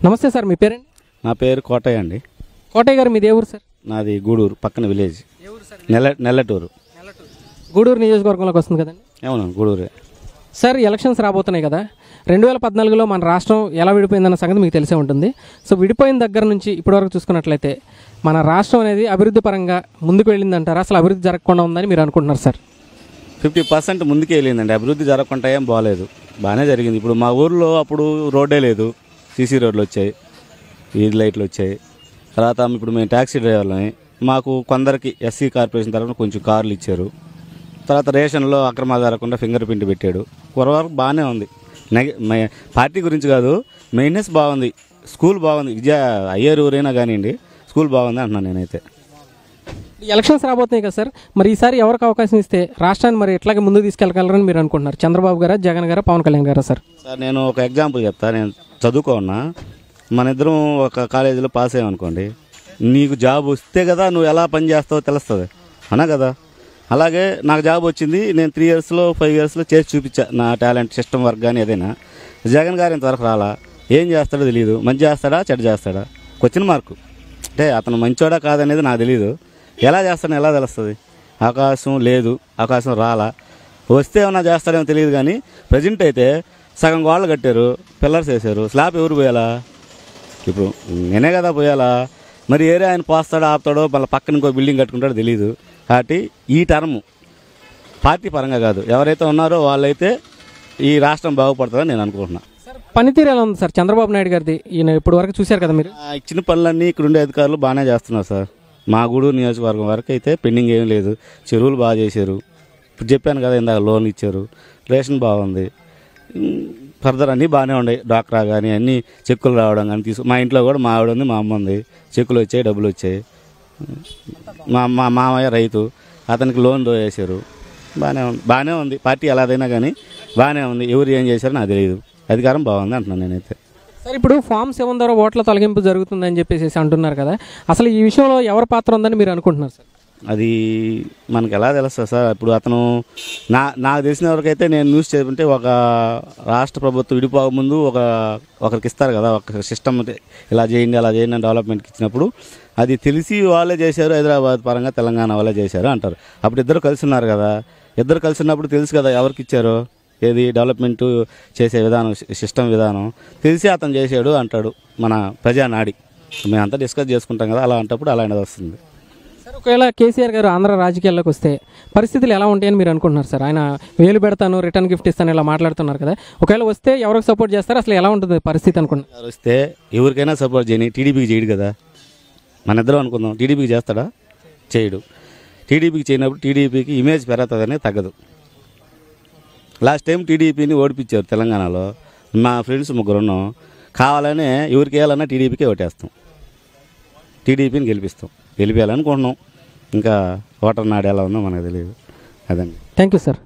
నమస్తే సార్, మీ పేరండి? నా పేరు కోటయ్య అండి. కోటయ్య గారు, మీది ఏ ఊరు సార్? నాది గూడూరు పక్కన విలేజ్, నెల్లటూరు. గూడూరు నియోజకవర్గంలోకి వస్తుంది కదండి? అవును, గూడూరే సార్. ఎలక్షన్స్ రాబోతున్నాయి కదా. 2014లో మన రాష్ట్రం ఎలా విడిపోయిందన్న సంగతి మీకు తెలిసే ఉంటుంది. సో విడిపోయిన దగ్గర నుంచి ఇప్పటివరకు చూసుకున్నట్లయితే మన రాష్ట్రం అనేది అభివృద్ధి పరంగా ముందుకు వెళ్ళిందంటారా? అసలు అభివృద్ధి జరగకుండా ఉందని మీరు అనుకుంటున్నారు సార్? 50% ముందుకే వెళ్ళిందండి. అభివృద్ధి జరగకుండా ఏం బాగాలేదు, బాగానే జరిగింది. ఇప్పుడు మా ఊర్లో అప్పుడు రోడ్డే లేదు, సీసీ రోడ్లు వచ్చాయి, వీధి లైట్లు వచ్చాయి. తర్వాత ఇప్పుడు మేము ట్యాక్సీ డ్రైవర్లని, మాకు కొందరికి ఎస్సీ కార్పొరేషన్ తరఫున కొంచెం కార్లు ఇచ్చారు. తర్వాత రేషన్లో అక్రమాలు జరగకుండా ఫింగర్ ప్రింట్ పెట్టాడు. వరకు బాగానే ఉంది. పార్టీ గురించి కాదు, మెయింటెనెన్స్ బాగుంది, స్కూల్ బాగుంది. అయ్యేరు ఊరైనా కానివ్వండి, స్కూల్ బాగుంది అంటున్నాను నేనైతే. ఎలక్షన్స్ రాబోతున్నాయి కదా సార్, మరి ఈసారి ఎవరికి అవకాశం ఇస్తే రాష్ట్రాన్ని మరి ఎట్లాగే ముందుకు తీసుకెళ్ళగలరని మీరు అనుకుంటున్నారు? చంద్రబాబు గారా, జగన్ గారా, పవన్ కళ్యాణ్ గారా సార్? సార్, నేను ఒక ఎగ్జాంపుల్ చెప్తా. నేను చదువుకున్నా, మన ఇద్దరం ఒక కాలేజీలో పాస్ అయ్యామనుకోండి, నీకు జాబ్ వస్తే కదా నువ్వు ఎలా పని చేస్తావో తెలుస్తుంది, అనా కదా? అలాగే నాకు జాబ్ వచ్చింది, నేను 3 ఇయర్స్లో 5 ఇయర్స్లో చేసి చూపించా నా టాలెంట్, సిస్టమ్ వర్క్ కానీ ఏదైనా. జగన్ గారు ఇంతవరకు రాలా, ఏం చేస్తాడో తెలియదు. మంచి చేస్తాడా చెడ్డ చేస్తాడా క్వశ్చన్ మార్కు. అంటే అతను మంచోడా కాదనేది నాకు తెలియదు. ఎలా చేస్తాడో ఎలా తెలుస్తుంది? అవకాశం లేదు, అవకాశం రాలా. వస్తే ఏమన్నా చేస్తాడేమో తెలియదు. కానీ ప్రజెంట్ అయితే సగం గోడలు కట్టారు, పిల్లర్స్ వేసారు, స్లాబ్ ఎవరు పోయాలా? ఇప్పుడు నేనే కదా పోయాలా. మరి ఏరే ఆయన పోస్తాడో ఆపుతాడో, మళ్ళీ పక్కన ఇంకో బిల్డింగ్ కట్టుకుంటాడో తెలియదు. కాబట్టి ఈ టర్మ్ పార్టీ పరంగా కాదు, ఎవరైతే ఉన్నారో వాళ్ళైతే ఈ రాష్ట్రం బాగుపడుతుందని నేను అనుకుంటున్నాను. సార్, పనితీరు ఎలా ఉంది సార్ చంద్రబాబు నాయుడు గారిది? ఈయన ఇప్పుడు వరకు చూశారు కదా మీరు. ఇచ్చిన పనులన్నీ ఇక్కడ ఉండే అధికారులు బాగానే చేస్తున్నారు సార్. మా గూడూరు నియోజకవర్గం వరకు అయితే పెండింగ్ ఏం లేదు. చెరువులు బాగా చేశారు. ఇప్పుడు చెప్పాను కదా, ఇందాక లోన్లు ఇచ్చారు, రేషన్ బాగుంది. ఫర్దర్ అన్నీ బాగానే ఉన్నాయి. డాక్రా కానీ అన్నీ చెక్కులు రావడం కానీ మా ఇంట్లో కూడా మా ఆవిడ ఉంది, మా అమ్మ ఉంది. చెక్కులు వచ్చాయి, డబ్బులు వచ్చాయి. మా మామయ్య రైతు, అతనికి లోన్ వేసారు. బాగానే ఉంది. పార్టీ ఎలాదైనా కానీ బాగానే ఉంది. ఎవరు ఏం చేశారో నాకు తెలియదు. అధికారం బాగుంది అంటున్నాను నేనైతే. సార్, ఇప్పుడు ఫామ్ 7 ద్వారా ఓట్ల తొలగింపు జరుగుతుందని చెప్పేసి అంటున్నారు కదా, అసలు ఈ విషయంలో ఎవరి పాత్ర ఉందని మీరు అనుకుంటున్నారు సార్? అది మనకు ఎలా తెలుస్తుంది సార్? ఇప్పుడు అతను నాకు తెలిసిన వరకైతే నేను న్యూస్ చేస్తుంటే, ఒక రాష్ట్ర ప్రభుత్వం విడిపోక ముందు ఒకరికి ఇస్తారు కదా, ఒక సిస్టమ్ ఇలా చేయండి అలా చేయండి అని డెవలప్మెంట్కి ఇచ్చినప్పుడు అది తెలిసి వాళ్ళే చేశారు, హైదరాబాద్ పరంగా తెలంగాణ వాళ్ళే చేశారు అంటారు. అప్పుడు ఇద్దరు కలిసి ఉన్నారు కదా, ఇద్దరు కలిసి ఉన్నప్పుడు తెలుసు కదా ఎవరికి ఇచ్చారో, ఏది డెవలప్మెంట్ చేసే విధానం, సిస్టమ్ విధానం తెలిసి అతను చేశాడు అంటాడు మన ప్రజానాడి. మేమంతా డిస్కస్ చేసుకుంటాం కదా, అలా అంటప్పుడు అలాంటిది వస్తుంది. సార్, ఒకవేళ కేసీఆర్ గారు ఆంధ్ర రాజకీయాల్లోకి వస్తే పరిస్థితులు ఎలా ఉంటాయని మీరు అనుకుంటున్నారు సార్? ఆయన వేలు పెడతాను, రిటర్న్ గిఫ్ట్ ఇస్తాను ఇలా మాట్లాడుతున్నారు కదా, ఒకవేళ వస్తే ఎవరికి సపోర్ట్ చేస్తారు, అసలు ఎలా ఉంటుంది పరిస్థితి అనుకుంటున్నారు? వస్తే ఎవరికైనా సపోర్ట్ చేయని, టీడీపీకి చేయడు కదా. మన ఇద్దరం అనుకుందాం, టీడీపీకి చేస్తాడా? చేయడు. టీడీపీకి చేయనప్పుడు టీడీపీకి ఇమేజ్ పెరుగుతుందనే తగ్గదు. లాస్ట్ టైం టీడీపీని ఓడిపించారు తెలంగాణలో. మా ఫ్రెండ్స్ 3 ఉన్నాం. కావాలనే ఎవరికి వేయాలన్నా టీడీపీకే ఓటేస్తాం, టీడీపీని గెలిపియాలనుకుంటున్నాం. ఇంకా ఓటర్ నాడు ఎలా ఉందో మనకు తెలియదు. అదండి. Thank you sir.